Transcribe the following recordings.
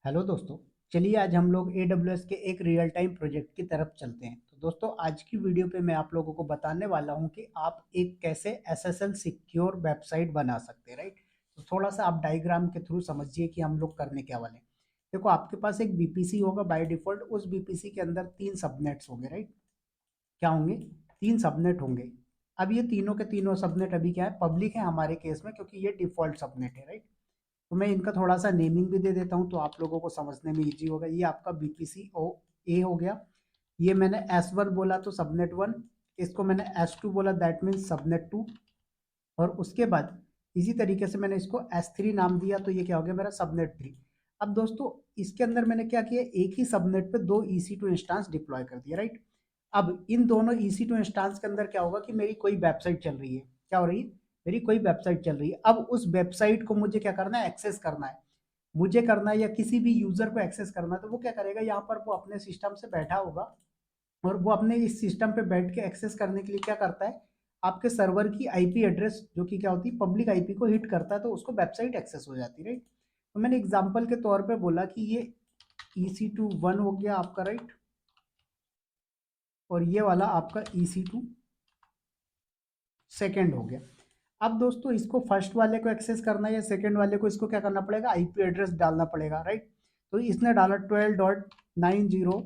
Hello दोस्तों। चलिए आज हम लोग AWS के एक रियल टाइम प्रोजेक्ट की तरफ चलते हैं। तो दोस्तों आज की वीडियो पे मैं आप लोगों को बताने वाला हूं कि आप एक कैसे SSL सिक्योर वेबसाइट बना सकते हैं, राइट। तो थोड़ा सा आप डायग्राम के थ्रू समझिए कि हम लोग करने क्या वाले हैं। देखो आपके पास एक BPC होगा बाय डिफॉल्ट, उस BPC के अंदर 3 सबनेट्स होंगे, राइट। क्या होंगे? 3 सबनेट होंगे। अब ये तीनों के तीनों सबनेट अभी क्या है, पब्लिक है हमारे केस में, क्योंकि ये डिफॉल्ट सबनेट है, राइट। तो मैं इनका थोड़ा सा नेमिंग भी दे देता हूँ तो आप लोगों को समझने में इजी होगा। ये आपका BPC ओ ए हो गया। ये मैंने S1 बोला तो सबनेट 1, इसको मैंने S2 बोला दैट मीन्स सबनेट 2, और उसके बाद इसी तरीके से मैंने इसको S3 नाम दिया तो ये क्या हो गया मेरा सबनेट 3। अब दोस्तों इसके अंदर मैंने क्या किया, एक ही सबनेट पे 2 EC2 इंस्टांस डिप्लॉय कर दिया, राइट। अब इन दोनों EC2 इंस्टांस के अंदर क्या होगा कि मेरी कोई वेबसाइट चल रही है। क्या हो रही है? मेरी कोई वेबसाइट चल रही है। अब उस वेबसाइट को मुझे क्या करना है, एक्सेस करना है। मुझे करना है या किसी भी यूजर को एक्सेस करना है तो वो क्या करेगा, यहाँ पर वो अपने सिस्टम से बैठा होगा और वो अपने इस सिस्टम पे बैठ के एक्सेस करने के लिए क्या करता है, आपके सर्वर की आईपी एड्रेस जो कि क्या होती है पब्लिक आईपी को हिट करता है तो उसको वेबसाइट एक्सेस हो जाती है, राइट। तो मैंने एग्जांपल के तौर पे बोला कि ये EC2 1 हो गया आपका, राइट, और ये वाला आपका EC2 सेकेंड हो गया। अब दोस्तों इसको फर्स्ट वाले को एक्सेस करना है या सेकेंड वाले को, इसको क्या करना पड़ेगा, आईपी एड्रेस डालना पड़ेगा, राइट। तो इसने डाला 12.90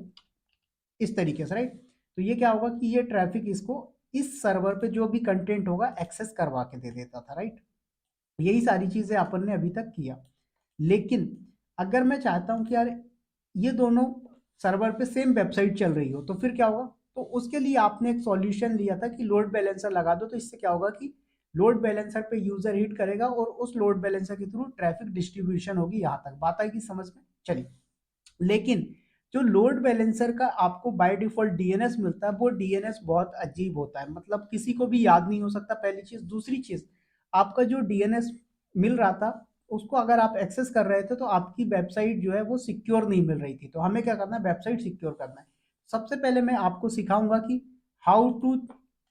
इस तरीके से, राइट। तो ये क्या होगा कि ये ट्रैफिक इसको इस सर्वर पे जो भी कंटेंट होगा एक्सेस करवा के दे देता था, राइट। यही सारी चीजें अपन ने अभी तक किया। लेकिन अगर मैं चाहता हूं कि यार ये दोनों सर्वर पे सेम वेबसाइट चल रही हो तो फिर क्या होगा, तो उसके लिए आपने एक सॉल्यूशन लिया था कि लोड बैलेंसर लगा दो। तो इससे क्या होगा कि लोड बैलेंसर पे यूजर हिट करेगा और उस लोड बैलेंसर के थ्रू ट्रैफिक डिस्ट्रीब्यूशन होगी। यहां तक बात आएगी समझ में? चलिए, लेकिन जो लोड बैलेंसर का आपको बाय डिफॉल्ट डीएनएस मिलता है वो डीएनएस बहुत अजीब होता है, मतलब किसी को भी याद नहीं हो सकता, पहली चीज। दूसरी चीज, आपका जो डीएनएस मिल रहा था उसको अगर आप एक्सेस कर रहे थे तो आपकी वेबसाइट जो है वो सिक्योर नहीं मिल रही थी। तो हमें क्या करना है, वेबसाइट सिक्योर करना है। सबसे पहले मैं आपको सिखाऊंगा कि how to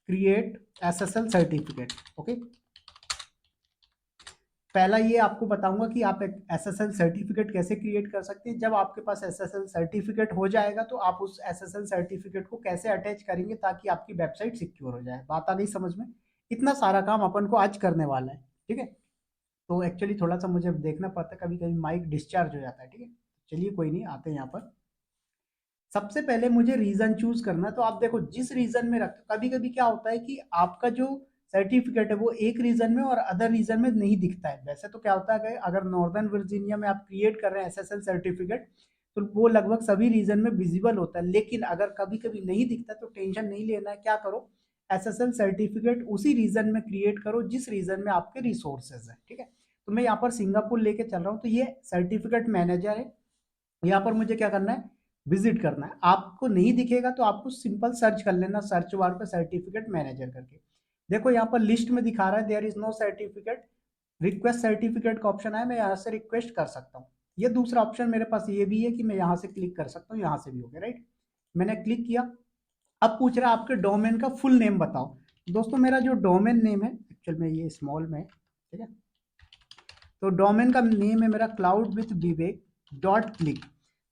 create SSL certificate. Okay, पहला ये आपको बताऊंगा कि आप एक SSL सर्टिफिकेट कैसे क्रिएट कर सकते हैं। जब आपके पास SSL सर्टिफिकेट हो जाएगा तो आप उस SSL सर्टिफिकेट को कैसे अटैच करेंगे ताकि आपकी वेबसाइट सिक्योर हो जाए। बात आ गई समझ में? इतना सारा काम अपन को आज करने वाला है, ठीक है। तो एक्चुअली थोड़ा सा मुझे देखना पड़ता है, कभी कभी माइक डिस्चार्ज हो जाता है, ठीक है। चलिए कोई नहीं, आते हैं यहाँ पर। सबसे पहले मुझे रीजन चूज करना। तो आप देखो जिस रीजन में रखते हो, कभी कभी क्या होता है कि आपका जो सर्टिफिकेट है वो एक रीजन में और अदर रीजन में नहीं दिखता है। वैसे तो क्या होता है कि अगर नॉर्दर्न वर्जीनिया में आप क्रिएट कर रहे हैं SSL सर्टिफिकेट तो वो लगभग सभी रीजन में विजिबल होता है। लेकिन अगर कभी कभी नहीं दिखता तो टेंशन नहीं लेना है। क्या करो, SSL सर्टिफिकेट उसी रीजन में क्रिएट करो जिस रीजन में आपके रिसोर्सेज है, ठीक है। तो मैं यहाँ पर सिंगापुर लेके चल रहा हूँ। तो ये सर्टिफिकेट मैनेजर है, यहाँ पर मुझे क्या करना है, विजिट करना है। आपको नहीं दिखेगा तो आपको सिंपल सर्च कर लेना, सर्च बार पे सर्टिफिकेट मैनेजर करके। देखो यहाँ पर लिस्ट में दिखा रहा है there is no certificate, request certificate का ऑप्शन है, मैं यहाँ से रिक्वेस्ट कर सकता हूँ। ये दूसरा ऑप्शन मेरे पास ये भी है कि मैं यहाँ से क्लिक कर सकता हूँ, यहाँ से भी हो गया, राइट। मैंने क्लिक किया। अब पूछ रहा है आपके डोमेन का फुल नेम बताओ। दोस्तों मेरा जो डोमेन नेम है, एक्चुअल में ये स्मॉल में है, ठीक है। तो डोमेन का नेम है मेरा cloud with Vivek dot click.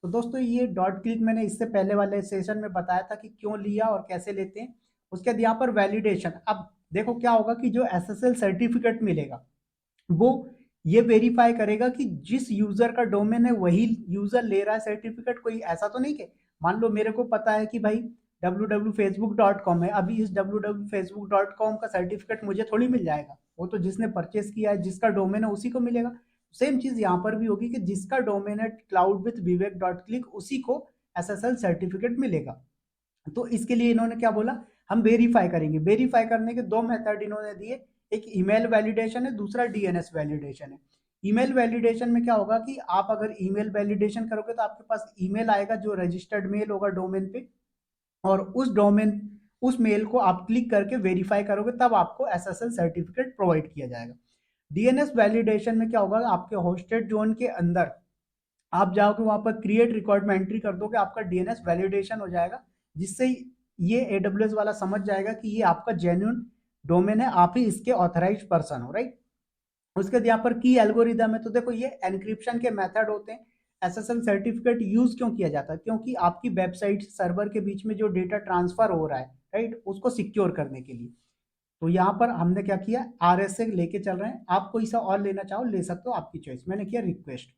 तो दोस्तों ये डॉट क्लिक मैंने इससे पहले वाले सेशन में बताया था कि क्यों लिया और कैसे लेते हैं। उसके बाद यहाँ पर वैलिडेशन। अब देखो क्या होगा कि जो SSL सर्टिफिकेट मिलेगा वो ये वेरीफाई करेगा कि जिस यूजर का डोमेन है वही यूजर ले रहा है सर्टिफिकेट। कोई ऐसा तो नहीं कि मान लो मेरे को पता है कि भाई www.facebook.com है, अभी इस www.facebook.com का सर्टिफिकेट मुझे थोड़ी मिल जाएगा, वो तो जिसने परचेस किया है जिसका डोमेन है उसी को मिलेगा। सेम चीज यहाँ पर भी होगी कि जिसका डोमेन है cloud with Vivek dot click उसी को SSL सर्टिफिकेट मिलेगा। तो इसके लिए इन्होंने क्या बोला, हम वेरीफाई करेंगे। वेरीफाई करने के 2 मेथड इन्होंने दिए, एक ईमेल वैलिडेशन है, दूसरा DNS वैलिडेशन है। ईमेल वैलिडेशन में क्या होगा कि आप अगर ईमेल वैलिडेशन करोगे तो आपके पास ईमेल आएगा जो रजिस्टर्ड मेल होगा डोमेन पे, और उस मेल को आप क्लिक करके वेरीफाई करोगे तब आपको SSL सर्टिफिकेट प्रोवाइड किया जाएगा। DNS वैलिडेशन में क्या होगा, आपके होस्टेड जोन के अंदर आप जाओगे वहां पर क्रिएट रिकॉर्ड में एंट्री कर दोगे, आपका DNS वैलिडेशन हो जाएगा, जिससे ये AWS वाला समझ जाएगा कि ये आपका जेन्युइन डोमेन है, आप ही इसके ऑथराइज्ड पर्सन हो, राइट। उसके बाद यहाँ पर की एल्गोरिदम है। तो देखो ये एनक्रिप्शन के मेथड होते हैं। एसएसएल सर्टिफिकेट यूज क्यों किया जाता है? क्योंकि आपकी वेबसाइट सर्वर के बीच में जो डेटा ट्रांसफर हो रहा है, राइट, उसको सिक्योर करने के लिए। तो यहाँ पर हमने क्या किया, RSA लेके चल रहे हैं। आप कोई सा और लेना चाहो ले सकते हो, आपकी चॉइस। मैंने किया रिक्वेस्ट।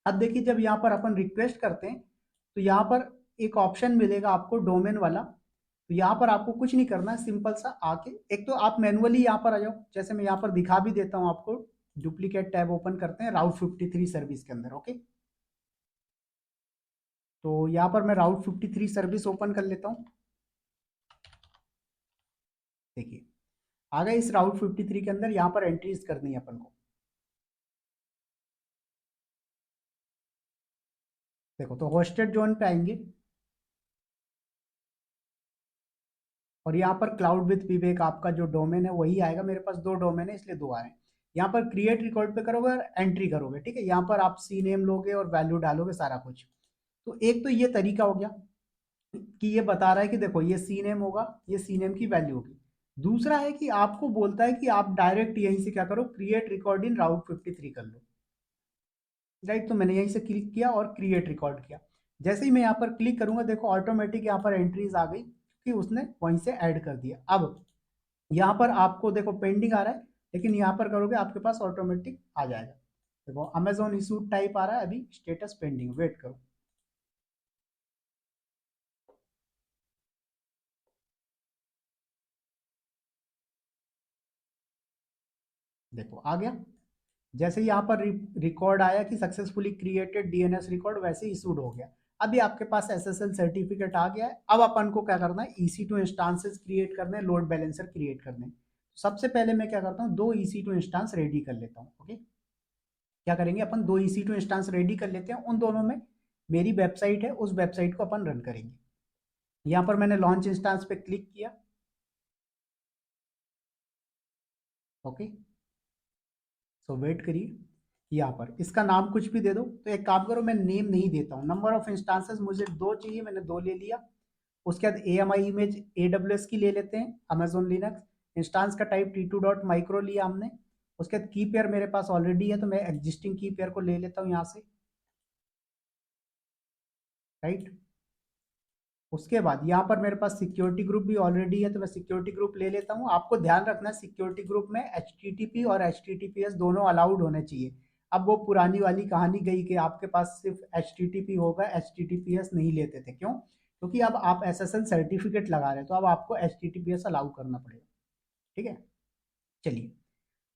अब देखिए जब यहाँ पर अपन रिक्वेस्ट करते हैं तो यहाँ पर एक ऑप्शन मिलेगा आपको डोमेन वाला। तो यहाँ पर आपको कुछ नहीं करना है, सिंपल सा आके एक तो आप मैनुअली यहाँ पर आ जाओ, जैसे मैं यहाँ पर दिखा भी देता हूँ आपको। डुप्लीकेट टैब ओपन करते हैं राउट 53 सर्विस के अंदर। ओके, तो यहाँ पर मैं राउट 53 सर्विस ओपन कर लेता हूँ। देखिए आ गए इस राउट 53 के अंदर, यहाँ पर एंट्रीज करनी है अपन को। देखो तो होस्टेड जोन पे आएंगे और यहाँ पर क्लाउड विथ विवेक आपका जो डोमेन है वही आएगा। मेरे पास दो डोमेन है इसलिए दो आ रहे हैं। यहाँ पर क्रिएट रिकॉर्ड पे करोगे और एंट्री करोगे, ठीक है। यहाँ पर आप सी नेम लोगे और वैल्यू डालोगे सारा कुछ। तो एक तो ये तरीका हो गया कि ये बता रहा है कि देखो ये सी नेम होगा, ये सी नेम की वैल्यू होगी। दूसरा है कि आपको बोलता है कि आप डायरेक्ट यहीं से क्या करो, क्रिएट रिकॉर्ड इन राउट 53 कर लो, राइट। तो मैंने यहीं से क्लिक किया और क्रिएट रिकॉर्ड किया। जैसे ही मैं यहाँ पर क्लिक करूंगा देखो ऑटोमेटिक यहाँ पर एंट्रीज आ गई कि उसने वहीं से ऐड कर दिया। अब यहाँ पर आपको देखो पेंडिंग आ रहा है, लेकिन यहाँ पर करोगे आपके पास ऑटोमेटिक आ जाएगा। देखो अमेजोन इशू टाइप आ रहा है, अभी स्टेटस पेंडिंग, वेट करो। देखो आ गया। जैसे यहाँ पर रिकॉर्ड आया कि सक्सेसफुली क्रिएटेड डीएनएस रिकॉर्ड, वैसे इशूड हो गया। अभी आपके पास एसएसएल सर्टिफिकेट आ गया है। अब अपन को क्या करना है, EC2 इंस्टांसेस क्रिएट करने हैं, लोड बैलेंसर क्रिएट करने हैं। सबसे पहले मैं क्या करता हूँ, दो EC2 इंस्टांस रेडी कर लेता हूँ। ओके, क्या करेंगे अपन, दो EC2 इंस्टांस रेडी कर लेते हैं। उन दोनों में मेरी वेबसाइट है, उस वेबसाइट को अपन रन करेंगे। यहाँ पर मैंने लॉन्च इंस्टांस पे क्लिक किया। ओके, सो वेट करिए। यहाँ पर इसका नाम कुछ भी दे दो। तो एक काम करो, मैं नेम नहीं देता हूँ। नंबर ऑफ इंस्टांसेस मुझे दो चाहिए, मैंने दो ले लिया। उसके बाद AMI इमेज AWS की ले लेते हैं, अमेजोन लिनक्स। इंस्टांस का टाइप T2 डॉट माइक्रो लिया हमने। उसके बाद की पेयर मेरे पास ऑलरेडी है, तो मैं एग्जिस्टिंग की पेयर को ले लेता हूँ यहाँ से, राइट। उसके बाद यहाँ पर मेरे पास सिक्योरिटी ग्रुप भी ऑलरेडी है, तो मैं सिक्योरिटी ग्रुप ले लेता हूँ। आपको ध्यान रखना है सिक्योरिटी ग्रुप में HTTP और HTTPS दोनों अलाउड होने चाहिए। अब वो पुरानी वाली कहानी गई कि आपके पास सिर्फ HTTP होगा, HTTPS नहीं लेते थे। क्यों? क्योंकि अब आप SSL सर्टिफिकेट लगा रहे हैं, तो अब आपको HTTPS अलाउ करना पड़ेगा, ठीक है। चलिए,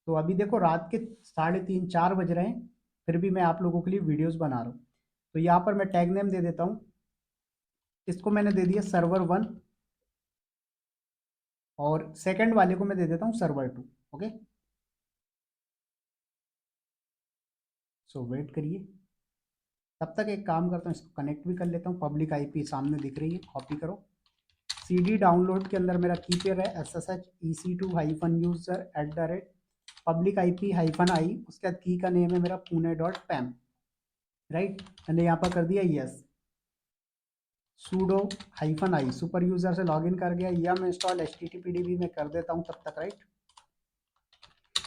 तो अभी देखो रात के 3:30-4 बज रहे हैं, फिर भी मैं आप लोगों के लिए वीडियोस बना रहा हूँ। तो यहाँ पर मैं टैग नेम दे देता हूँ। इसको मैंने दे दिया सर्वर 1 और सेकंड वाले को मैं दे देता हूँ सर्वर 2। ओके, सो वेट करिए। तब तक एक काम करता हूँ, इसको कनेक्ट भी कर लेता हूँ। पब्लिक IP सामने दिख रही है, कॉपी करो। CD डाउनलोड के अंदर मेरा की पेयर है SSH EC2-user@ पब्लिक IP-I। उसके बाद की का नेम है मेरा pune.pam, राइट। मैंने यहाँ पर कर दिया यस। sudo-i सुपर यूजर से लॉगिन कर गया। यम इंस्टॉल HTTPD भी मैं कर देता हूँ तब तक, राइट।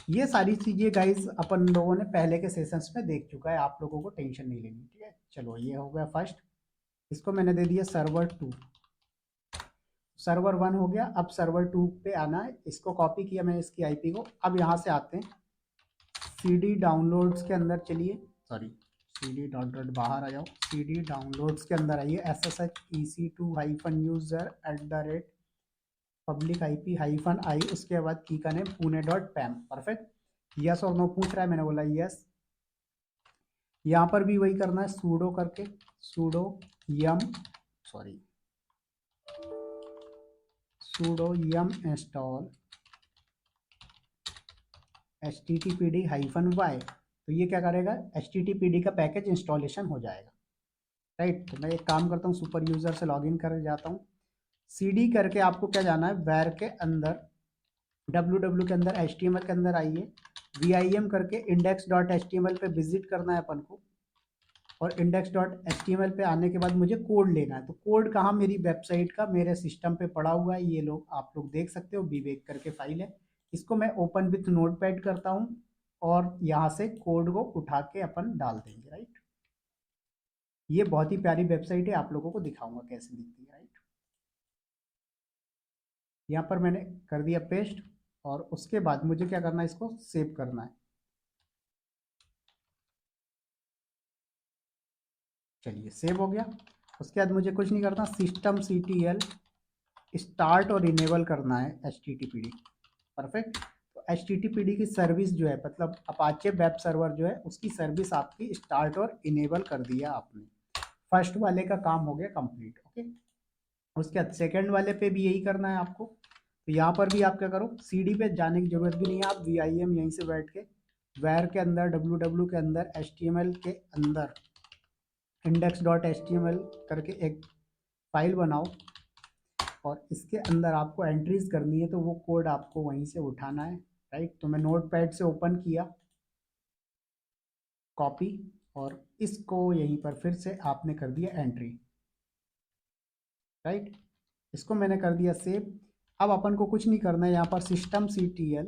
ये सारी चीजें गाइज अपन लोगों ने पहले के सेशंस में देख चुका है, आप लोगों को टेंशन नहीं लेनी, ठीक है। चलो ये हो गया फर्स्ट। इसको मैंने दे दिया सर्वर 2। सर्वर 1 हो गया। अब सर्वर 2 पे आना है। इसको कॉपी किया मैंने इसकी IP को। अब यहाँ से आते हैं CD डाउनलोड्स के अंदर, चलिए सॉरी CD डॉट बाहर आ जाओ। CD डाउनलोड्स के अंदर आइए, SSH EC2-user@ पब्लिक IP-I। उसके बाद की का नेम pune.pam। परफेक्ट, यस और नो पूछ रहा है, मैंने बोला यस। यहाँ पर भी वही करना है, सूडो करके सूडो यम सॉरी सूडो यम इंस्टॉल HTTPD-y। तो ये क्या करेगा, HTTPD का पैकेज इंस्टॉलेशन हो जाएगा, राइट। तो मैं एक काम करता हूँ, सुपर यूजर से लॉगिन कर जाता हूँ। CD करके आपको क्या जाना है, वैर के अंदर www के अंदर HTML के अंदर आइए। VIM करके index.html पे विजिट करना है अपन को। और index.html पे आने के बाद मुझे कोड लेना है। तो कोड कहाँ, मेरी वेबसाइट का मेरे सिस्टम पे पड़ा हुआ है। ये लोग आप लोग देख सकते हो, विवेक करके फाइल है। इसको मैं ओपन विथ नोटपैड करता हूँ और यहाँ से कोड को उठा के अपन डाल देंगे, राइट। ये बहुत ही प्यारी वेबसाइट है, आप लोगों को दिखाऊंगा कैसे दिखती है। राइट, यहाँ पर मैंने कर दिया पेस्ट, और उसके बाद मुझे क्या करना है, इसको सेव करना है। चलिए सेव हो गया। उसके बाद मुझे कुछ नहीं करना, सिस्टम CTL स्टार्ट और इनेबल करना है HTTPD। परफेक्ट। तो HTTPD की सर्विस जो है, मतलब अपाचे वेब सर्वर जो है, उसकी सर्विस आपकी स्टार्ट और इनेबल कर दिया आपने। फर्स्ट वाले का काम हो गया कंप्लीट। ओके, उसके बाद सेकंड वाले पे भी यही करना है आपको। तो यहाँ पर भी आप क्या करो, CD पे जाने की जरूरत भी नहीं है, आप VIM यहीं से बैठ के वैर के अंदर www के अंदर HTML के अंदर index.html करके एक फाइल बनाओ, और इसके अंदर आपको एंट्रीज करनी है, तो वो कोड आपको वहीं से उठाना है। राइट, तो मैं नोटपैड से ओपन किया, कॉपी, और इसको यहीं पर फिर से आपने कर दिया एंट्री। राइट, इसको मैंने कर दिया सेव। अब अपन को कुछ नहीं करना है, यहाँ पर सिस्टम CTL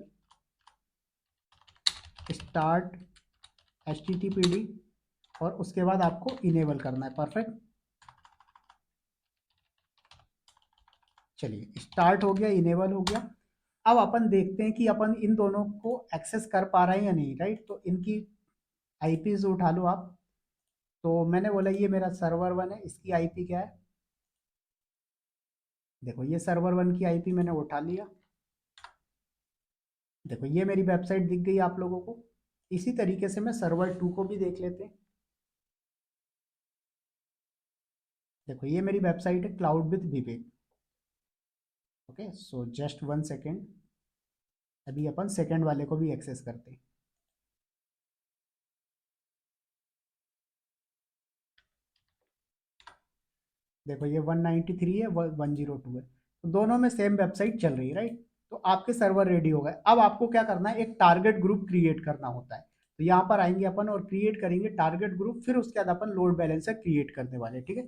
स्टार्ट HTTPD, और उसके बाद आपको इनेबल करना है। परफेक्ट, चलिए स्टार्ट हो गया, इनेबल हो गया। अब अपन देखते हैं कि अपन इन दोनों को एक्सेस कर पा रहे हैं या नहीं। राइट, तो इनकी IPs उठा लो आप। तो मैंने बोला ये मेरा सर्वर 1 है, इसकी IP क्या है, देखो ये सर्वर 1 की IP मैंने उठा लिया। देखो ये मेरी वेबसाइट दिख गई आप लोगों को। इसी तरीके से मैं सर्वर 2 को भी देख लेते हैं। देखो ये मेरी वेबसाइट है, cloud with Vivek. Okay, so just 1 second, अभी अपन सेकेंड वाले को भी एक्सेस करते हैं। देखो ये 193 है, 102 है, तो दोनों में सेम वेबसाइट चल रही है। राइट, तो आपके सर्वर रेडी हो गए। अब आपको क्या करना है, एक टारगेट ग्रुप क्रिएट करना होता है। तो यहाँ पर आएंगे अपन और क्रिएट करेंगे टारगेट ग्रुप, फिर उसके बाद अपन लोड बैलेंसर क्रिएट करने वाले। ठीक है,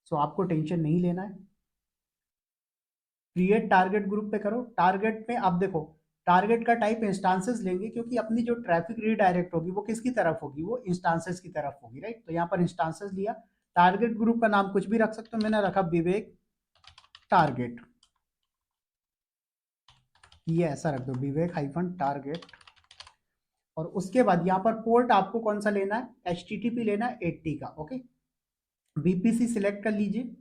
सो आपको टेंशन नहीं लेना है। क्रिएट टारगेट ग्रुप पे करो। टारगेट में आप देखो, टारगेट का टाइप इंस्टांसेस लेंगे, क्योंकि अपनी जो ट्रैफिक रीडायरेक्ट होगी वो किसकी तरफ होगी, वो इंस्टांसेस की तरफ होगी। राइट, तो यहाँ पर इंस्टांसेस लिया। टारगेट ग्रुप का नाम कुछ भी रख सकते हो, मैंने रखा विवेक टारगेट। ये ऐसा रख दो, विवेक हाइफन टारगेट। और उसके बाद यहाँ पर पोर्ट आपको कौन सा लेना है, HTTP लेना है 80 का। ओके, VPC सिलेक्ट कर लीजिए,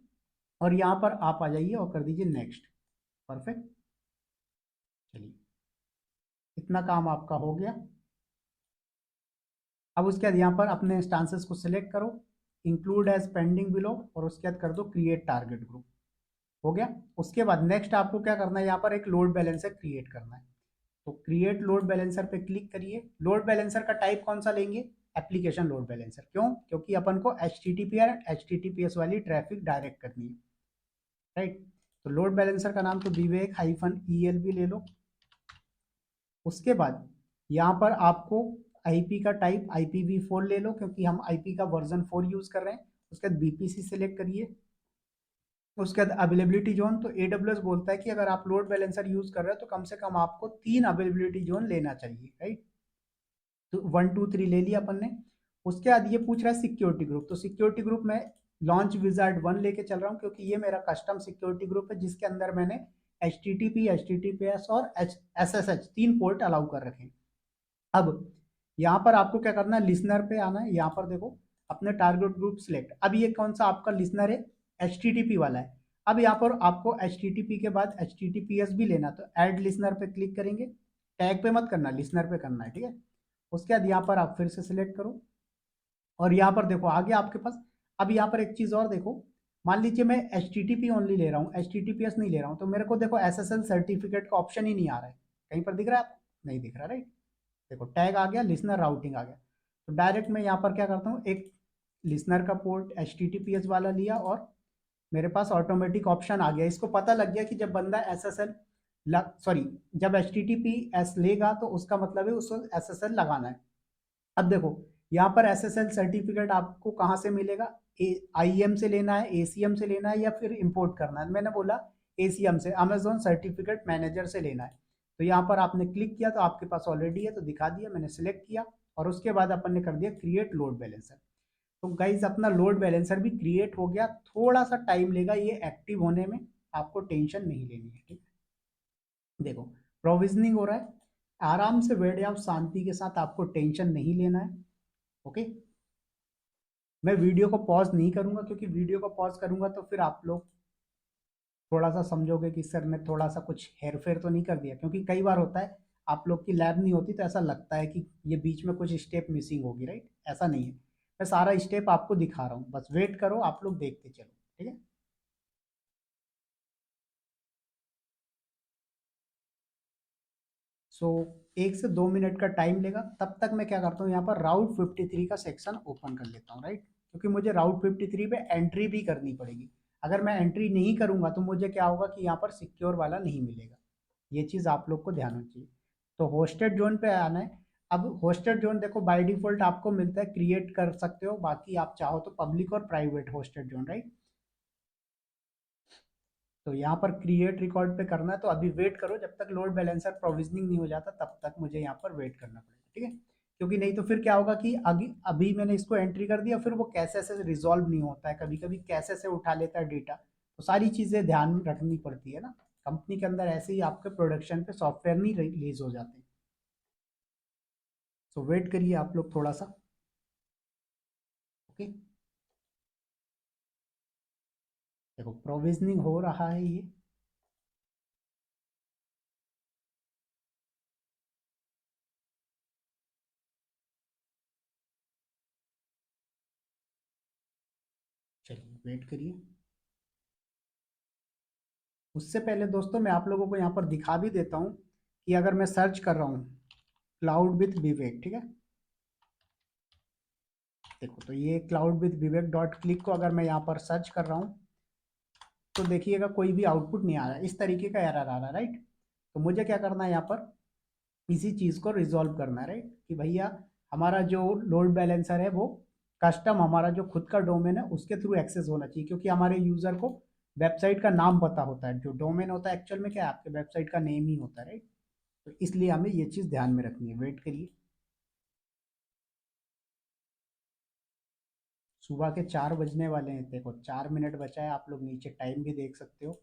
और यहाँ पर आप आ जाइए और कर दीजिए नेक्स्ट। परफेक्ट, चलिए इतना काम आपका हो गया। अब उसके बाद यहाँ पर अपने इंस्टांसेस को सिलेक्ट करो, इंक्लूड एज पेंडिंग बिलो, और उसके बाद कर दो क्रिएट टारगेट ग्रुप। हो गया। उसके बाद नेक्स्ट आपको क्या करना है, यहाँ पर एक लोड बैलेंसर क्रिएट करना है। तो क्रिएट लोड बैलेंसर पे क्लिक करिए। लोड बैलेंसर का टाइप कौन सा लेंगे, एप्लीकेशन लोड बैलेंसर। क्यों, क्योंकि अपन को HTTP और HTTPS वाली ट्रैफिक डायरेक्ट करनी है। राइट, तो लोड बैलेंसर का नाम तो विवेक हाइफन ELB ले लो। उसके बाद यहाँ पर आपको IP का टाइप IPv4 ले लो, क्योंकि हम IP का वर्जन 4 यूज कर रहे हैं। उसके बाद VPC सिलेक्ट करिए। उसके बाद अवेलेबिलिटी जोन, तो AWS बोलता है कि अगर आप लोड बैलेंसर यूज कर रहे हो तो कम से कम आपको 3 अवेलेबिलिटी जोन लेना चाहिए। राइट, तो 1 2 3 ले लिया अपन ने। उसके बाद ये पूछ रहा है सिक्योरिटी ग्रुप, तो सिक्योरिटी ग्रुप में लॉन्च विजार्ड 1 लेके चल रहा हूँ, क्योंकि ये मेरा कस्टम सिक्योरिटी ग्रुप है, जिसके अंदर मैंने HTTP HTTPS और SSH 3 पोर्ट अलाउ कर रखे हैं। अब यहाँ पर आपको क्या करना है, लिसनर पे आना है। यहाँ पर देखो अपने टारगेट ग्रुप सिलेक्ट। अब ये कौन सा आपका लिसनर है, HTTP वाला है। अब यहाँ पर आपको HTTP के बाद HTTPS भी लेना, तो ऐड लिसनर पे क्लिक करेंगे। टैग पे मत करना, लिसनर पे करना है। ठीक है, उसके बाद यहाँ पर आप फिर से सिलेक्ट करो, और यहाँ पर देखो आ गया आपके पास। अब यहाँ पर एक चीज और देखो, मान लीजिए मैं HTTP ओनली ले रहा हूँ, HTTPS नहीं ले रहा हूँ, तो मेरे को देखो SSL सर्टिफिकेट का ऑप्शन ही नहीं आ रहा है। कहीं पर दिख रहा है आपको, नहीं दिख रहा। राइट, देखो टैग आ गया, लिसनर राउटिंग आ गया। तो डायरेक्ट मैं यहाँ पर क्या करता हूँ, एक लिसनर का पोर्ट HTTPS वाला लिया, और मेरे पास ऑटोमेटिक ऑप्शन आ गया। इसको पता लग गया कि जब बंदा SSL सॉरी, जब HTTPS लेगा तो उसका मतलब है उसको SSL लगाना है। अब देखो यहाँ पर SSL सर्टिफिकेट आपको कहाँ से मिलेगा, IEM से लेना है, ACM से लेना है, या फिर इंपोर्ट करना है। मैंने बोला ACM से, अमेजोन सर्टिफिकेट मैनेजर से लेना है। तो यहाँ पर आपने क्लिक किया तो आपके पास ऑलरेडी है, तो दिखा दिया, मैंने सिलेक्ट किया, और उसके बाद अपन ने कर दिया क्रिएट लोड बैलेंसर। तो गाइज अपना लोड बैलेंसर भी क्रिएट हो गया, थोड़ा सा टाइम लेगा ये एक्टिव होने में, आपको टेंशन नहीं लेनी है, ठीक है। देखो प्रोविजनिंग हो रहा है, आराम से बैठ जाओ शांति के साथ, आपको टेंशन नहीं लेना है। ओके, मैं वीडियो को पॉज नहीं करूंगा, क्योंकि वीडियो को पॉज करूंगा तो फिर आप लोग थोड़ा सा समझोगे कि सर ने थोड़ा सा कुछ हेर फेर तो नहीं कर दिया, क्योंकि कई बार होता है आप लोग की लैब नहीं होती तो ऐसा लगता है कि ये बीच में कुछ स्टेप मिसिंग होगी, राइट? ऐसा नहीं है, मैं सारा स्टेप आपको दिखा रहा हूँ, बस वेट करो, आप लोग देखते चलो, ठीक है। सो 1 से 2 मिनट का टाइम लेगा, तब तक मैं क्या करता हूँ, यहाँ पर राउट 53 का सेक्शन ओपन कर लेता हूँ, राइट? क्योंकि मुझे राउट 53 पे एंट्री भी करनी पड़ेगी, अगर मैं एंट्री नहीं करूंगा तो मुझे क्या होगा कि यहाँ पर सिक्योर वाला नहीं मिलेगा, ये चीज़ आप लोग को ध्यान होनी चाहिए। तो होस्टेड जोन पे आना है। अब होस्टेड जोन देखो बाय डिफॉल्ट आपको मिलता है, क्रिएट कर सकते हो, बाकी आप चाहो तो पब्लिक और प्राइवेट होस्टेड जोन, राइट? तो यहाँ पर क्रिएट रिकॉर्ड पे करना है, तो अभी वेट करो, जब तक लोड बैलेंसर प्रोविजनिंग नहीं हो जाता तब तक मुझे यहाँ पर वेट करना पड़ेगा, ठीक है। क्योंकि नहीं तो फिर क्या होगा कि अभी अभी मैंने इसको एंट्री कर दिया, फिर वो कैसे से रिजॉल्व नहीं होता है, कभी कभी कैसे से उठा लेता है डेटा, तो सारी चीज़ें ध्यान में रखनी पड़ती है ना। कंपनी के अंदर ऐसे ही आपके प्रोडक्शन पे सॉफ्टवेयर नहीं रिलीज हो जाते। सो वेट करिए आप लोग थोड़ा सा। ओके, देखो प्रोविजनिंग हो रहा है ये। चलिए वेट करिए। उससे पहले दोस्तों मैं आप लोगों को यहाँ पर दिखा भी देता हूँ कि अगर मैं सर्च कर रहा हूँ क्लाउड विथ विवेक, ठीक है, देखो तो ये cloud with Vivek dot click को अगर मैं यहाँ पर सर्च कर रहा हूँ तो देखिएगा कोई भी आउटपुट नहीं आ रहा, इस तरीके का एरर आ रहा है, राइट? तो मुझे क्या करना है यहाँ पर, इसी चीज़ को रिजॉल्व करना है, राइट? कि भैया हमारा जो लोड बैलेंसर है वो कस्टम, हमारा जो खुद का डोमेन है उसके थ्रू एक्सेस होना चाहिए, क्योंकि हमारे यूजर को वेबसाइट का नाम पता होता है, जो डोमेन होता है एक्चुअल में क्या है, आपके वेबसाइट का नेम ही होता है, राइट? तो इसलिए हमें ये चीज़ ध्यान में रखनी है, वेट करिए। सुबह के 4 बजने वाले हैं, देखो 4 मिनट बचा है, आप लोग नीचे टाइम भी देख सकते हो।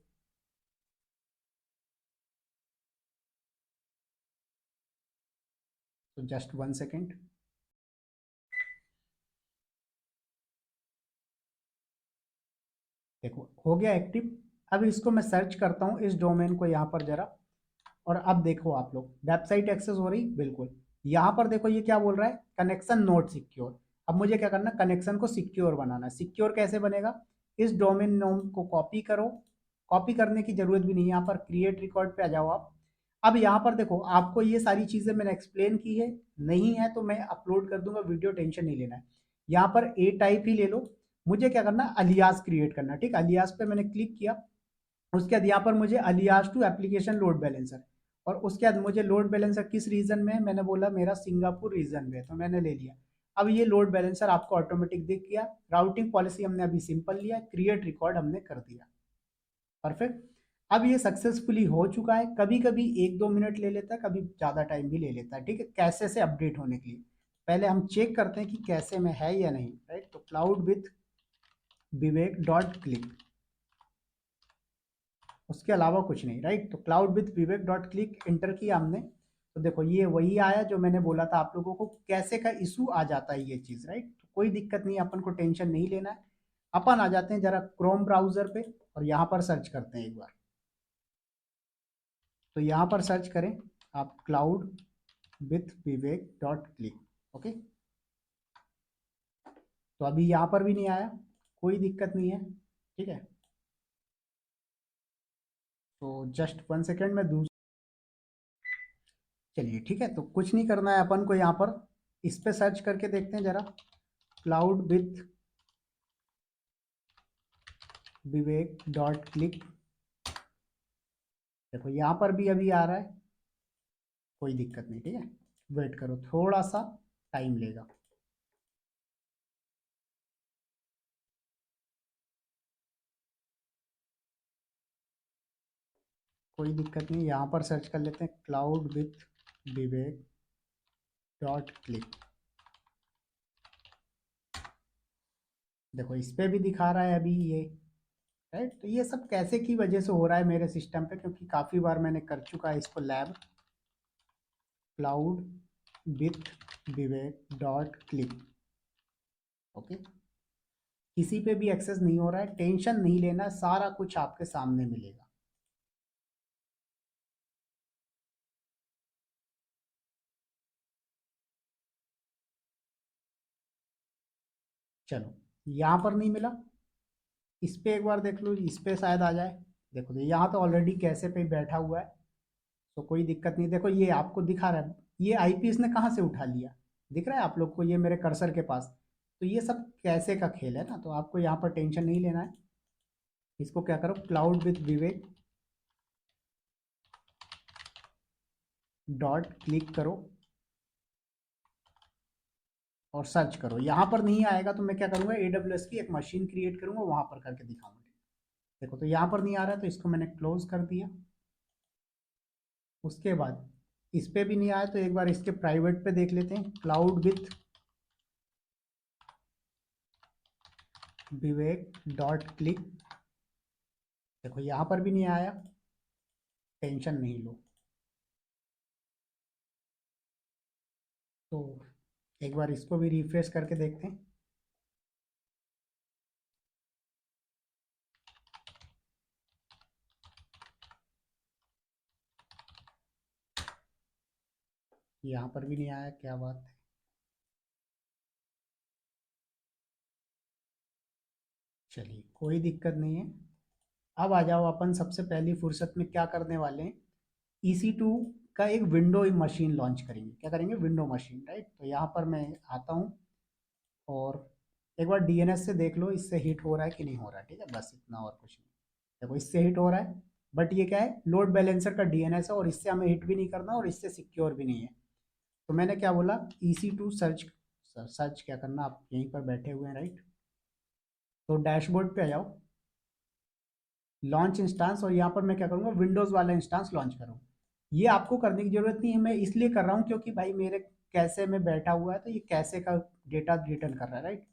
तो जस्ट 1 सेकेंड। देखो हो गया एक्टिव। अब इसको मैं सर्च करता हूँ इस डोमेन को यहाँ पर जरा, और अब देखो आप लोग वेबसाइट एक्सेस हो रही, बिल्कुल। यहाँ पर देखो ये क्या बोल रहा है, कनेक्शन नॉट सिक्योर। अब मुझे क्या करना, कनेक्शन को सिक्योर बनाना है। सिक्योर कैसे बनेगा, इस डोमेन नेम को कॉपी करो, कॉपी करने की जरूरत भी नहीं है, यहाँ पर क्रिएट रिकॉर्ड पे आ जाओ आप। अब यहाँ पर देखो आपको ये सारी चीजें मैंने एक्सप्लेन की है, नहीं है तो मैं अपलोड कर दूंगा वीडियो, टेंशन नहीं लेना है। यहाँ पर ए टाइप ही ले लो, मुझे क्या करना, अलियास क्रिएट करना, ठीक, अलियास पे मैंने क्लिक किया। उसके बाद यहाँ पर मुझे alias to application load balancer, और उसके बाद मुझे लोड बैलेंसर किस रीजन में है, मैंने बोला मेरा सिंगापुर रीजन में है, तो मैंने ले लिया। अब ये लोड बैलेंसर आपको ऑटोमेटिक दिख गया। राउटिंग पॉलिसी हमने अभी सिंपल लिया, क्रिएट रिकॉर्ड हमने कर दिया, परफेक्ट। अब ये सक्सेसफुली हो चुका है। कभी कभी 1-2 मिनट ले लेता है, कभी ज़्यादा टाइम भी ले लेता है, ठीक है, कैसे से अपडेट होने के लिए। पहले हम चेक करते हैं कि कैसे में है या नहीं, राइट? तो cloud with Vivek dot click, उसके अलावा कुछ नहीं, राइट? तो cloud with Vivek dot click inter किया हमने, तो देखो ये वही आया जो मैंने बोला था आप लोगों को, कैसे का इशू आ जाता है ये चीज़, राइट? तो कोई दिक्कत नहीं है, अपन को टेंशन नहीं लेना है। अपन आ जाते हैं जरा क्रोम ब्राउजर पे, और यहाँ पर सर्च करते हैं एक बार। तो यहाँ पर सर्च करें आप cloud with Vivek dot click. Okay, तो अभी यहाँ पर भी नहीं आया, कोई दिक्कत नहीं है, ठीक है। तो जस्ट 1 सेकेंड में दूसरा, चलिए ठीक है, तो कुछ नहीं करना है अपन को, यहाँ पर इस पे सर्च करके देखते हैं जरा, cloud with Vivek dot click. देखो यहाँ पर भी अभी आ रहा है, कोई दिक्कत नहीं, ठीक है, वेट करो, थोड़ा सा टाइम लेगा। कोई दिक्कत नहीं, यहाँ पर सर्च कर लेते हैं cloud with Vivek dot click. देखो इस पे भी दिखा रहा है अभी ये, राइट। तो ये सब कैसे की वजह से हो रहा है मेरे सिस्टम पे, क्योंकि काफ़ी बार मैंने कर चुका है इसको lab cloud with Vivek dot click. Okay, किसी पे भी एक्सेस नहीं हो रहा है, टेंशन नहीं लेना, सारा कुछ आपके सामने मिलेगा। चलो, यहाँ पर नहीं मिला, इस पे एक बार देख लो, इस पे शायद आ जाए। देखो यहाँ तो ऑलरेडी कैसे पे बैठा हुआ है, तो कोई दिक्कत नहीं। देखो ये आपको दिखा रहा है, ये आईपी इसने कहाँ से उठा लिया, दिख रहा है आप लोग को ये मेरे कर्सर के पास। तो ये सब कैसे का खेल है ना, तो आपको यहाँ पर टेंशन नहीं लेना है। इसको क्या करो, cloud with Vivek dot click करो और सर्च करो। यहाँ पर नहीं आएगा तो मैं क्या करूँगा, AWS की एक मशीन क्रिएट करूँगा, वहाँ पर करके दिखाऊंगा। देखो तो यहाँ पर नहीं आ रहा है, तो इसको मैंने क्लोज कर दिया। उसके बाद इस पे भी नहीं आया, तो एक बार इसके प्राइवेट पे देख लेते हैं, cloud with Vivek dot click. देखो यहाँ पर भी नहीं आया, टेंशन नहीं लो। तो एक बार इसको भी रिफ्रेश करके देखते हैं। यहाँ पर भी नहीं आया, क्या बात है। चलिए कोई दिक्कत नहीं है। अब आ जाओ, अपन सबसे पहली फुर्सत में क्या करने वाले हैं, EC2 का एक विंडो मशीन लॉन्च करेंगे। क्या करेंगे, विंडो मशीन, राइट। तो यहाँ पर मैं आता हूँ और एक बार DNS से देख लो इससे हिट हो रहा है कि नहीं हो रहा है, ठीक है, बस इतना और कुछ नहीं। देखो इससे हिट हो रहा है, बट ये क्या है, लोड बैलेंसर का DNS है, और इससे हमें हिट भी नहीं करना और इससे सिक्योर भी नहीं है। तो मैंने क्या बोला, EC2 सर्च, सर्च क्या करना, आप यहीं पर बैठे हुए हैं, राइट। तो डैशबोर्ड पे आ जाओ, लॉन्च इंस्टांस, और यहाँ पर मैं क्या करूँगा, विंडोज़ वाला इंस्टांस लॉन्च करूँ। ये आपको करने की ज़रूरत नहीं है, मैं इसलिए कर रहा हूँ क्योंकि भाई मेरे कैसे में बैठा हुआ है, तो ये कैसे का डेटा रिटर्न कर रहा है, राइट।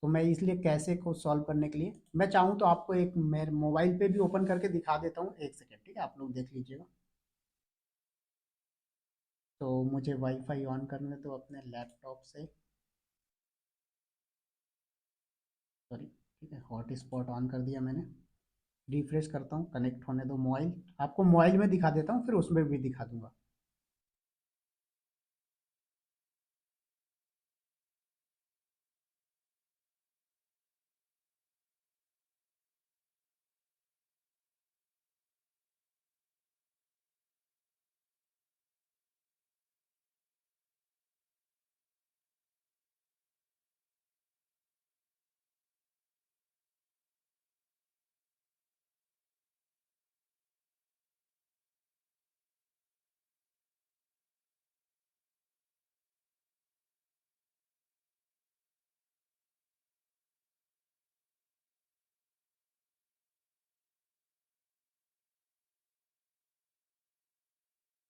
तो मैं इसलिए कैसे को सॉल्व करने के लिए, मैं चाहूँ तो आपको एक मेरे मोबाइल पे भी ओपन करके दिखा देता हूँ, एक सेकेंड, ठीक है, आप लोग देख लीजिएगा। तो मुझे वाईफाई ऑन करने दो अपने लैपटॉप से, सॉरी, ठीक है, हॉटस्पॉट ऑन कर दिया मैंने। रिफ्रेश करता हूँ, कनेक्ट होने दो मोबाइल, आपको मोबाइल में दिखा देता हूँ, फिर उसमें भी दिखा दूंगा।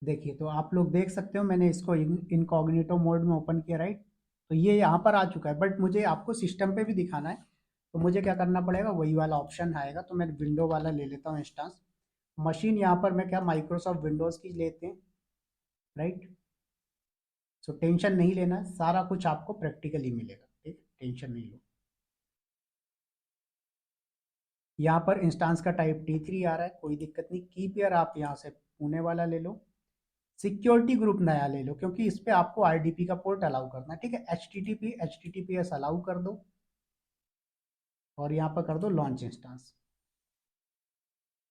देखिए तो आप लोग देख सकते हो, मैंने इसको इनकॉग्निटो मोड में ओपन किया, राइट। तो ये यहाँ पर आ चुका है, बट मुझे आपको सिस्टम पे भी दिखाना है, तो मुझे क्या करना पड़ेगा, वही वाला ऑप्शन आएगा, तो मैं विंडो वाला ले लेता हूँ इंस्टांस। मशीन यहाँ पर मैं क्या, माइक्रोसॉफ्ट विंडोज़ की लेते हैं, राइट। सो टेंशन नहीं लेना, सारा कुछ आपको प्रैक्टिकली मिलेगा, ठीक, टेंशन नहीं लो। यहाँ पर इंस्टांस का टाइप T3 आ रहा है, कोई दिक्कत नहीं। की पेयर आप यहाँ से पुणे वाला ले लो, सिक्योरिटी ग्रुप नया ले लो, क्योंकि इस पे आपको RDP का पोर्ट अलाउ करना है, ठीक है। HTTPS अलाउ कर दो, और यहाँ पर कर दो लॉन्च इंस्टांस।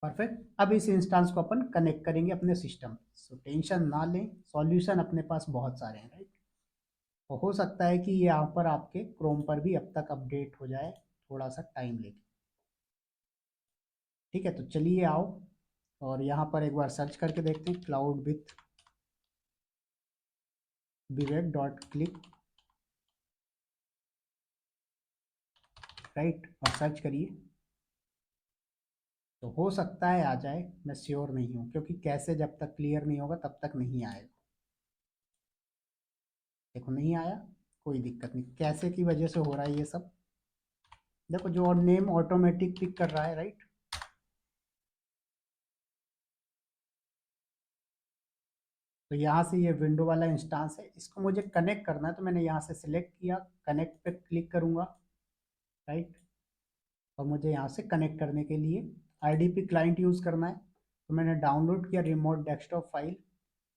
परफेक्ट। अब इस इंस्टांस को अपन कनेक्ट करेंगे अपने सिस्टम, सो टेंशन ना लें, सॉल्यूशन अपने पास बहुत सारे हैं, राइट। और हो सकता है कि यहाँ पर आपके क्रोम पर भी अब तक अपडेट हो जाए, थोड़ा सा टाइम लेके, ठीक है। तो चलिए आओ, और यहाँ पर एक बार सर्च करके देखते हैं, cloud with Vivek dot click, right, और सर्च करिए। तो हो सकता है आ जाए, मैं श्योर नहीं हूँ, क्योंकि कैसे जब तक क्लियर नहीं होगा तब तक नहीं आएगा। देखो नहीं आया, कोई दिक्कत नहीं, कैसे की वजह से हो रहा है ये सब, देखो जो नेम ऑटोमेटिक पिक कर रहा है, राइट। तो यहाँ से ये विंडो वाला इंस्टांस है, इसको मुझे कनेक्ट करना है, तो मैंने यहाँ से सिलेक्ट किया, कनेक्ट पे क्लिक करूँगा, राइट। और मुझे यहाँ से कनेक्ट करने के लिए आईडीपी क्लाइंट यूज़ करना है, तो मैंने डाउनलोड किया रिमोट डेस्कटॉप फाइल,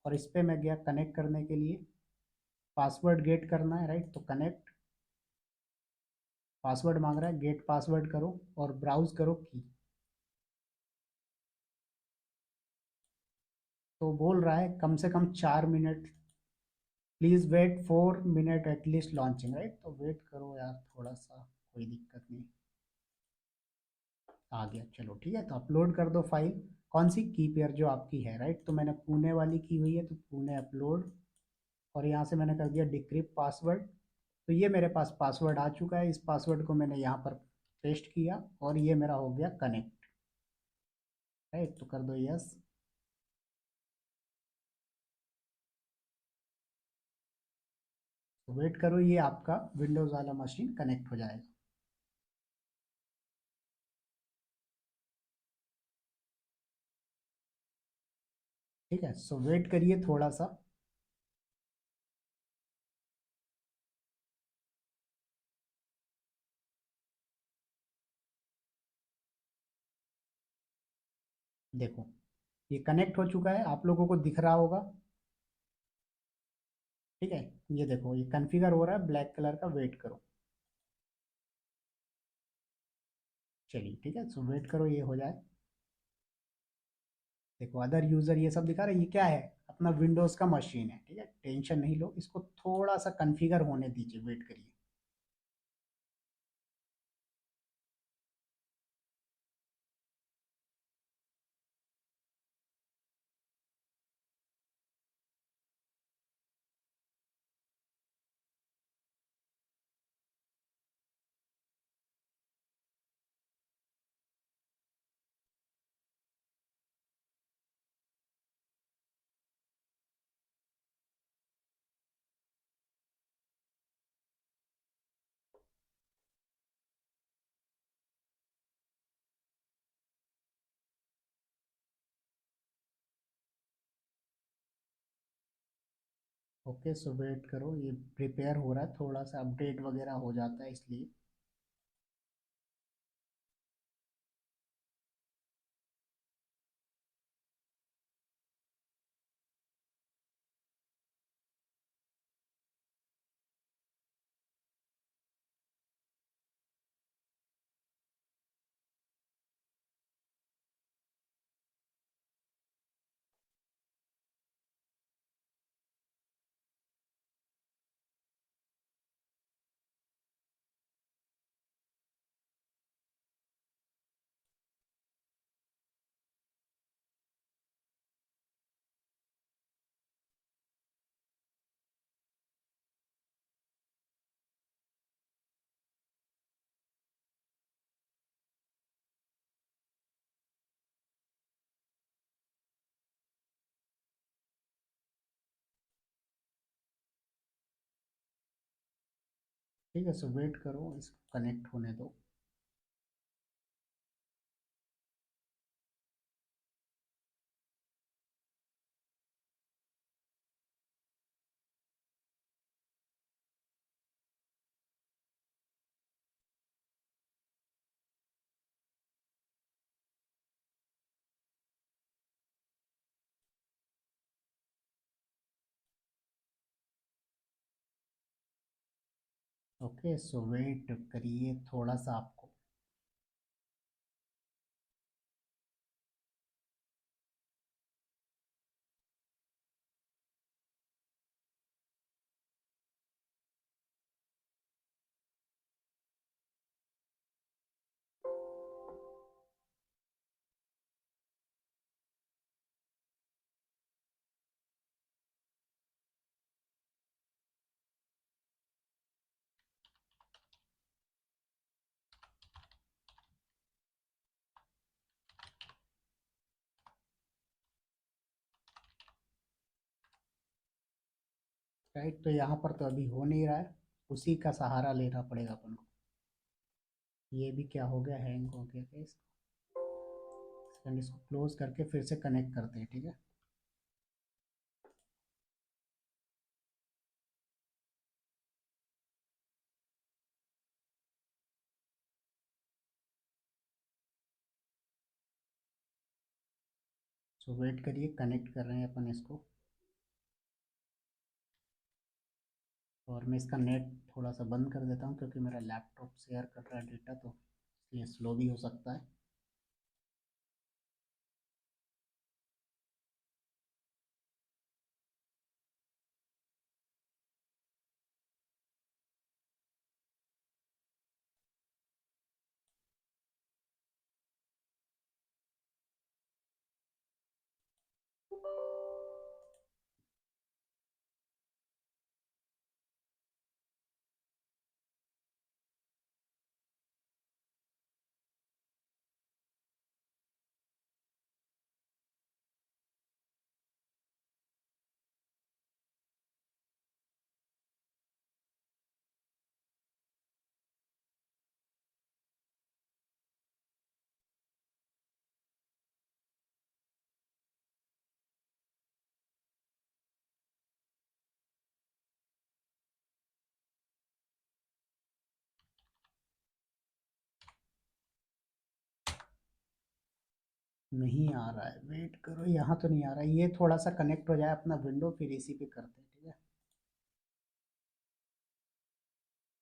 और इस पर मैं गया कनेक्ट करने के लिए, पासवर्ड गेट करना है, राइट। तो कनेक्ट, पासवर्ड मांग रहा है, गेट पासवर्ड करो और ब्राउज करो की। तो बोल रहा है कम से कम 4 minute, please wait 4 minute at least launching, right. तो वेट करो यार थोड़ा सा, कोई दिक्कत नहीं। आ गया, चलो ठीक है। तो अपलोड कर दो फाइल, कौन सी की पेयर जो आपकी है, राइट। तो मैंने पुणे वाली की हुई है, तो पुणे अपलोड, और यहाँ से मैंने कर दिया डिक्रिप्ट पासवर्ड। तो ये मेरे पास पासवर्ड आ चुका है, इस पासवर्ड को मैंने यहाँ पर पेस्ट किया, और ये मेरा हो गया कनेक्ट, राइट। तो कर दो यस। तो वेट करो, ये आपका विंडोज़ वाला मशीन कनेक्ट हो जाएगा। ठीक है, सो वेट करिए थोड़ा सा। देखो ये कनेक्ट हो चुका है, आप लोगों को दिख रहा होगा। ठीक है, ये देखो ये कॉन्फ़िगर हो रहा है ब्लैक कलर का, वेट करो। चलिए ठीक है, सो वेट करो ये हो जाए। देखो अदर यूज़र ये सब दिखा रहा है, ये क्या है, अपना विंडोज़ का मशीन है। ठीक है, टेंशन नहीं लो, इसको थोड़ा सा कॉन्फ़िगर होने दीजिए, वेट करिए। ओके, सो वेट करो, ये प्रिपेयर हो रहा है, थोड़ा सा अपडेट वगैरह हो जाता है इसलिए। ठीक है, सो वेट करो, इसको कनेक्ट होने दो। ओके, सो वेट करिए थोड़ा सा आपको। राइट, तो यहाँ पर तो अभी हो नहीं रहा है, उसी का सहारा लेना पड़ेगा अपन को। ये भी क्या हो गया, हैंग हो गया क्या इसको। सेकंड, इसको क्लोज करके फिर से कनेक्ट करते हैं, ठीक है। सो वेट करिए, कनेक्ट कर रहे हैं अपन इसको। और मैं इसका नेट थोड़ा सा बंद कर देता हूँ क्योंकि मेरा लैपटॉप शेयर कर रहा है डेटा, तो इसलिए स्लो भी हो सकता है। नहीं आ रहा है, वेट करो, यहाँ तो नहीं आ रहा है। ये थोड़ा सा कनेक्ट हो जाए अपना विंडो, फिर इसी पे करते हैं, ठीक है।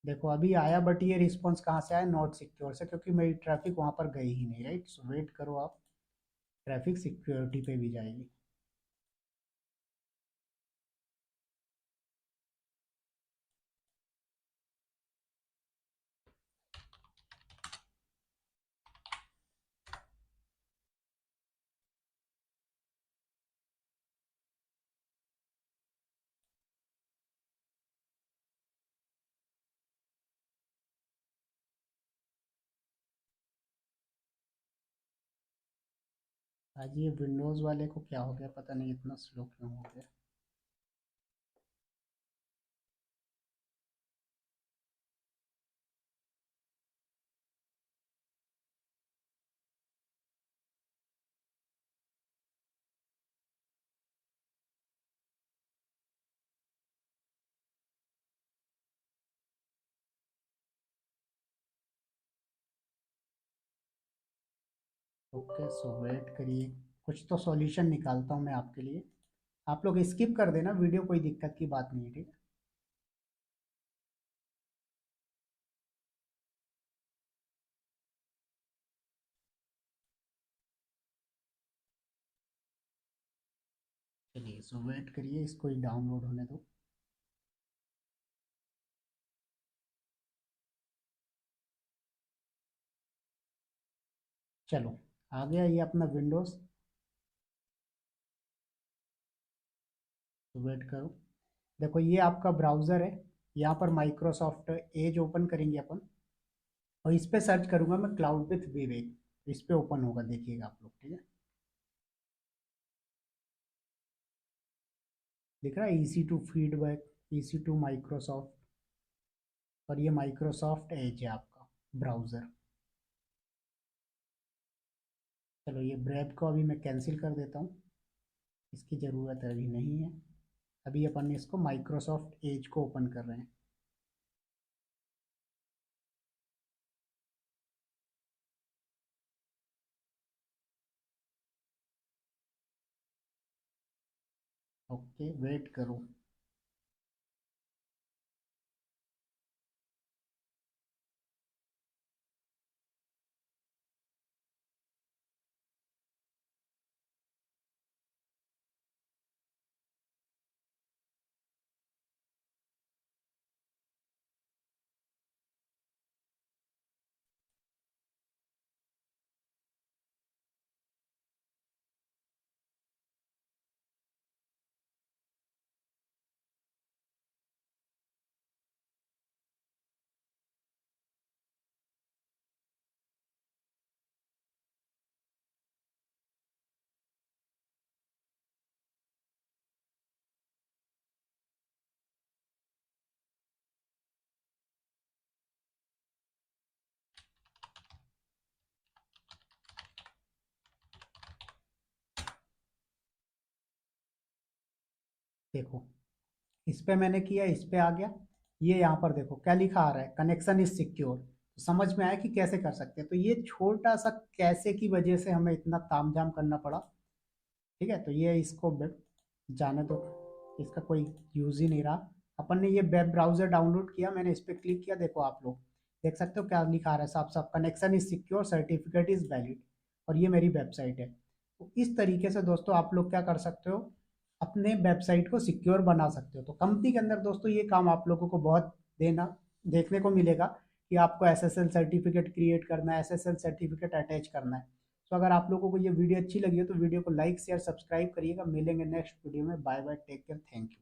देखो अभी आया, बट ये रिस्पॉन्स कहाँ से आया, नॉट सिक्योर से, क्योंकि मेरी ट्रैफिक वहाँ पर गई ही नहीं, राइट। सो वेट करो आप, ट्रैफिक सिक्योरिटी पे भी जाएगी। आज ये विंडोज़ वाले को क्या हो गया, पता नहीं इतना स्लो क्यों हो गया। ओके, सो वेट करिए, कुछ तो सॉल्यूशन निकालता हूँ मैं आपके लिए। आप लोग स्किप कर देना वीडियो, कोई दिक्कत की बात नहीं है, ठीक है। चलिए, सो वेट करिए, इसको ही डाउनलोड होने दो। चलो, आ गया ये अपना विंडोज़। तो वेट करो, देखो ये आपका ब्राउज़र है। यहाँ पर माइक्रोसॉफ्ट एज ओपन करेंगे अपन, और इस पे सर्च करूंगा मैं, क्लाउड विथ विवेक। इस पे ओपन होगा, देखिएगा आप लोग, ठीक है। दिख रहा है EC two feedback, EC two Microsoft, और ये माइक्रोसॉफ्ट एज है आपका ब्राउज़र। चलो, ये ब्रेव को अभी मैं कैंसिल कर देता हूँ, इसकी ज़रूरत अभी नहीं है। अभी अपन इसको माइक्रोसॉफ्ट एज को ओपन कर रहे हैं। ओके, वेट करो। देखो इस पे मैंने किया, इस पे आ गया, ये यहाँ पर देखो क्या लिखा आ रहा है, कनेक्शन इज सिक्योर। तो समझ में आया कि कैसे कर सकते हैं। तो ये छोटा सा कैसे की वजह से हमें इतना तामझाम करना पड़ा। ठीक है, तो ये इसको जाने दो, इसका कोई यूज ही नहीं रहा। अपन ने ये वेब ब्राउजर डाउनलोड किया, मैंने इस पर क्लिक किया, देखो आप लोग देख सकते हो क्या लिखा आ रहा है साफ साफ, connection is secure, certificate is valid. और ये मेरी वेबसाइट है। तो इस तरीके से दोस्तों आप लोग क्या कर सकते हो, अपने वेबसाइट को सिक्योर बना सकते हो। तो कंपनी के अंदर दोस्तों ये काम आप लोगों को बहुत देना देखने को मिलेगा कि आपको एसएसएल सर्टिफिकेट क्रिएट करना है, एसएसएल सर्टिफिकेट अटैच करना है। तो अगर आप लोगों को ये वीडियो अच्छी लगी हो तो वीडियो को लाइक शेयर सब्सक्राइब करिएगा। मिलेंगे नेक्स्ट वीडियो में। Bye bye, take care, thank you.